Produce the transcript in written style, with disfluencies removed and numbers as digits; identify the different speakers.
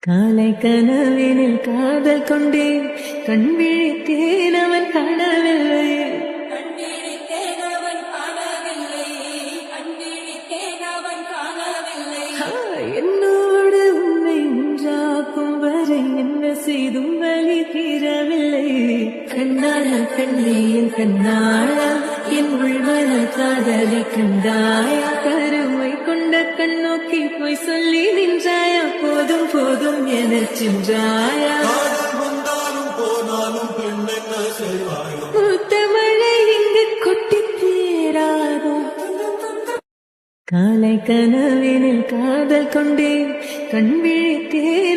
Speaker 1: காலை கனவினில் காதல் கொண்டேன், கண் விழித்தேன் அவன் காணவில்லை. என்னோடு உன்னை ஒன்றாக்கும் வரை என்ன செய்தும் வழி தீரவில்லை. கண்ணான கண்ணே என் கண்ணாளா, என் உள்மன காதலை கண்டாயா? கருமை கொண்ட கண்ணோக்கி போய் சொல்லி நின்றாயா? போதும் போதும் என சென்றாயா? மூத்த மழை இங்கு கொட்டி தீராதோ? காலை கனவினில் காதல் கொண்டேன், கண் விழித்தேன்